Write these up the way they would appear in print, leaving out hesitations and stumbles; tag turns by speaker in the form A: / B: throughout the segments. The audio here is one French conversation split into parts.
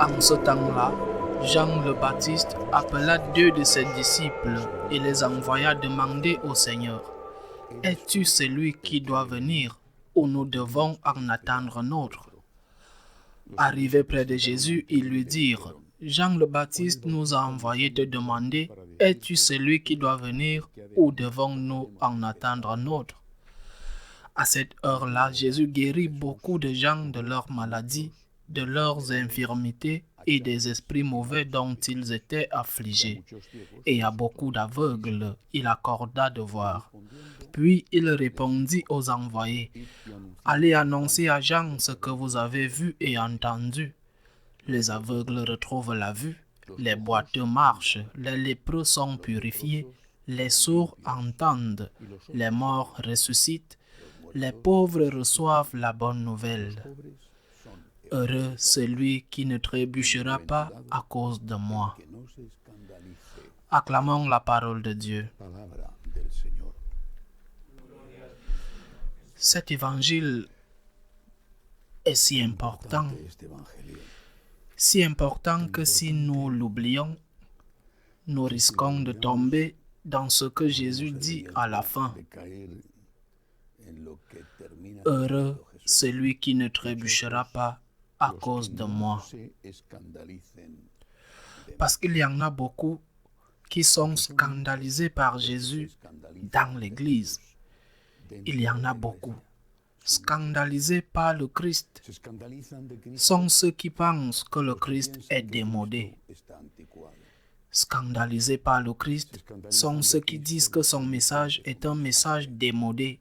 A: En ce temps-là, Jean le Baptiste appela 2 de ses disciples et les envoya demander au Seigneur: Es-tu celui qui doit venir ou nous devons en attendre un autre? Arrivés près de Jésus, ils lui dirent: Jean le Baptiste nous a envoyé te demander: Es-tu celui qui doit venir ou devons-nous en attendre un autre? À cette heure-là, Jésus guérit beaucoup de gens de leurs maladies, de leurs infirmités et des esprits mauvais dont ils étaient affligés. Et à beaucoup d'aveugles, il accorda de voir. Puis il répondit aux envoyés: Allez annoncer à Jean ce que vous avez vu et entendu. Les aveugles retrouvent la vue, les boiteux marchent, les lépreux sont purifiés, les sourds entendent, les morts ressuscitent, les pauvres reçoivent la bonne nouvelle. Heureux celui qui ne trébuchera pas à cause de moi. Acclamons la parole de Dieu. Cet évangile est si important que si nous l'oublions, nous risquons de tomber dans ce que Jésus dit à la fin. Heureux celui qui ne trébuchera pas à cause de moi. Parce qu'il y en a beaucoup qui sont scandalisés par Jésus dans l'Église. Il y en a beaucoup. Scandalisés par le Christ sont ceux qui pensent que le Christ est démodé. Scandalisés par le Christ sont ceux qui disent que son message est un message démodé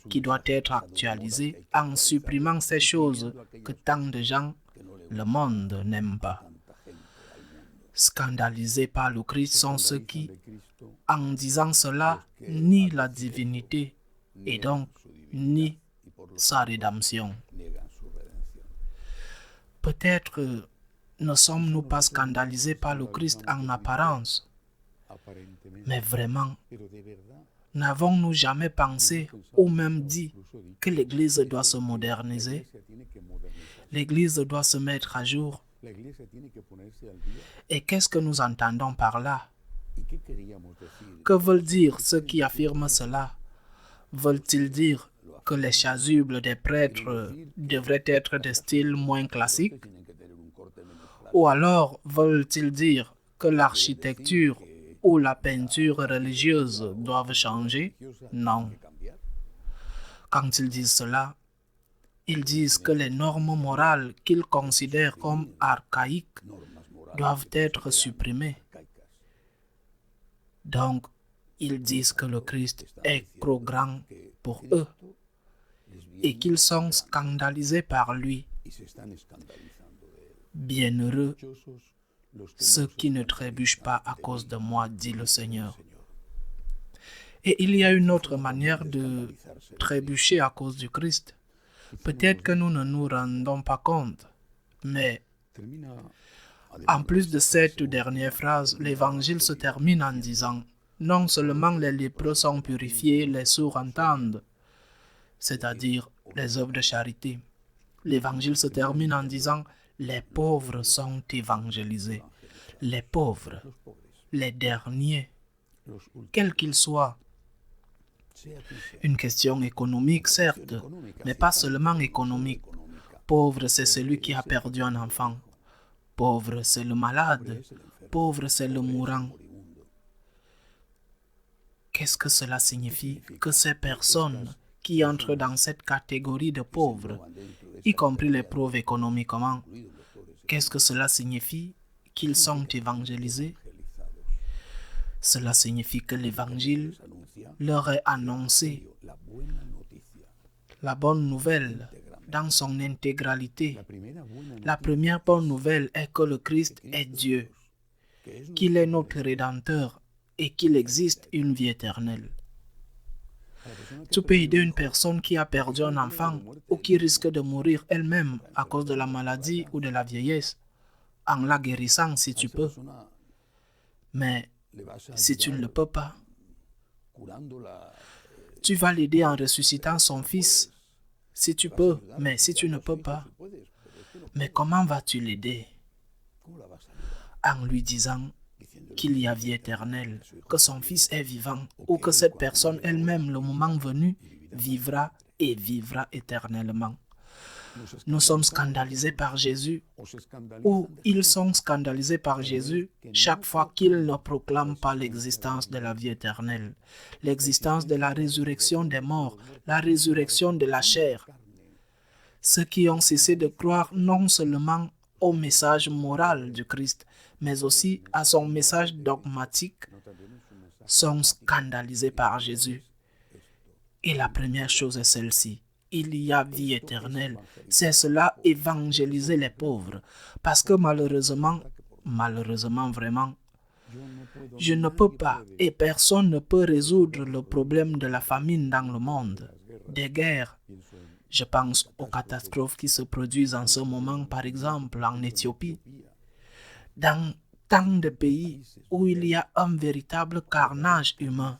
A: qui doit être actualisé en supprimant ces choses que tant de gens, le monde, n'aiment pas. Scandalisés par le Christ sont ceux qui, en disant cela, nient la divinité et donc nient sa rédemption. Peut-être ne sommes-nous pas scandalisés par le Christ en apparence, mais vraiment, n'avons-nous jamais pensé ou même dit que l'Église doit se moderniser? L'Église doit se mettre à jour. Et qu'est-ce que nous entendons par là? Que veulent dire ceux qui affirment cela? Veulent-ils dire que les chasubles des prêtres devraient être de style moins classique? Ou alors veulent-ils dire que l'architecture ou la peinture religieuse doivent changer? Non. Quand ils disent cela, ils disent que les normes morales qu'ils considèrent comme archaïques doivent être supprimées. Donc, ils disent que le Christ est trop grand pour eux et qu'ils sont scandalisés par lui. Bienheureux ceux qui ne trébuchent pas à cause de moi, dit le Seigneur. Et il y a une autre manière de trébucher à cause du Christ. Peut-être que nous ne nous rendons pas compte, mais en plus de cette dernière phrase, l'Évangile se termine en disant: non seulement les lépreux sont purifiés, les sourds entendent, c'est-à-dire les œuvres de charité. L'Évangile se termine en disant: les pauvres sont évangélisés. Les pauvres, les derniers, quels qu'ils soient. Une question économique, certes, mais pas seulement économique. Pauvre, c'est celui qui a perdu un enfant. Pauvre, c'est le malade. Pauvre, c'est le mourant. Qu'est-ce que cela signifie? Que ces personnes qui entrent dans cette catégorie de pauvres, y compris les pauvres économiquement, qu'est-ce que cela signifie? Qu'ils sont évangélisés? Cela signifie que l'Évangile leur est annoncé, la bonne nouvelle dans son intégralité. La première bonne nouvelle est que le Christ est Dieu, qu'il est notre Rédempteur et qu'il existe une vie éternelle. Tu peux aider une personne qui a perdu un enfant ou qui risque de mourir elle-même à cause de la maladie ou de la vieillesse, en la guérissant si tu peux. Mais si tu ne le peux pas, tu vas l'aider en ressuscitant son fils, si tu peux, mais si tu ne peux pas, mais comment vas-tu l'aider? en lui disant qu'il y a vie éternelle, que son Fils est vivant ou que cette personne elle-même, le moment venu, vivra et vivra éternellement. Nous sommes scandalisés par Jésus ou ils sont scandalisés par Jésus chaque fois qu'ils ne proclament pas l'existence de la vie éternelle, l'existence de la résurrection des morts, la résurrection de la chair. Ceux qui ont cessé de croire non seulement au message moral du Christ, mais aussi à son message dogmatique, sont scandalisés par Jésus. Et la première chose est celle-ci. Il y a vie éternelle. C'est cela, évangéliser les pauvres. Parce que malheureusement vraiment, je ne peux pas et personne ne peut résoudre le problème de la famine dans le monde, des guerres. Je pense aux catastrophes qui se produisent en ce moment, par exemple en Éthiopie. Dans tant de pays où il y a un véritable carnage humain.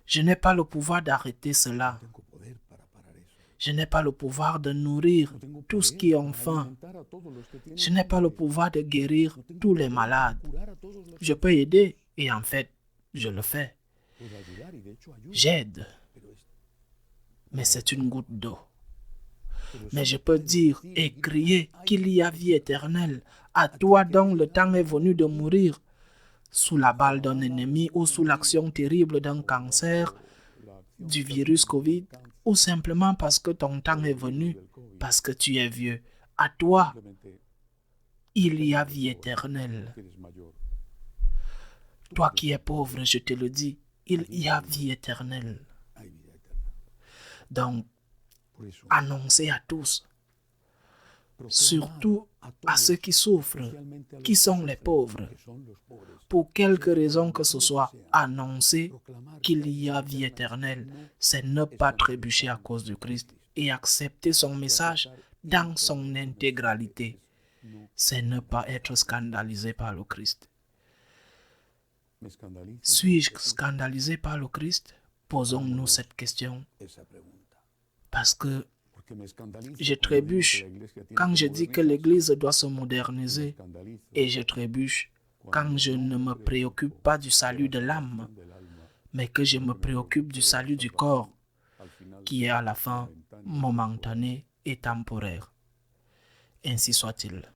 A: Je n'ai pas le pouvoir d'arrêter cela. Je n'ai pas le pouvoir de nourrir tous qui ont faim. Je n'ai pas le pouvoir de guérir tous les malades. Je peux aider et en fait, je le fais. J'aide. Mais c'est une goutte d'eau. Mais je peux dire et crier qu'il y a vie éternelle à toi dont le temps est venu de mourir sous la balle d'un ennemi ou sous l'action terrible d'un cancer, du virus Covid, ou simplement parce que ton temps est venu, parce que tu es vieux. À toi, il y a vie éternelle. Toi qui es pauvre, je te le dis, il y a vie éternelle. Donc, annoncez à tous, surtout à ceux qui souffrent, qui sont les pauvres. Pour quelque raison que ce soit, annoncer qu'il y a vie éternelle, c'est ne pas trébucher à cause du Christ et accepter son message dans son intégralité. C'est ne pas être scandalisé par le Christ. Suis-je scandalisé par le Christ? Posons-nous cette question. Parce que je trébuche quand je dis que l'Église doit se moderniser et je trébuche quand je ne me préoccupe pas du salut de l'âme, mais que je me préoccupe du salut du corps, qui est à la fin momentané et temporaire. Ainsi soit-il.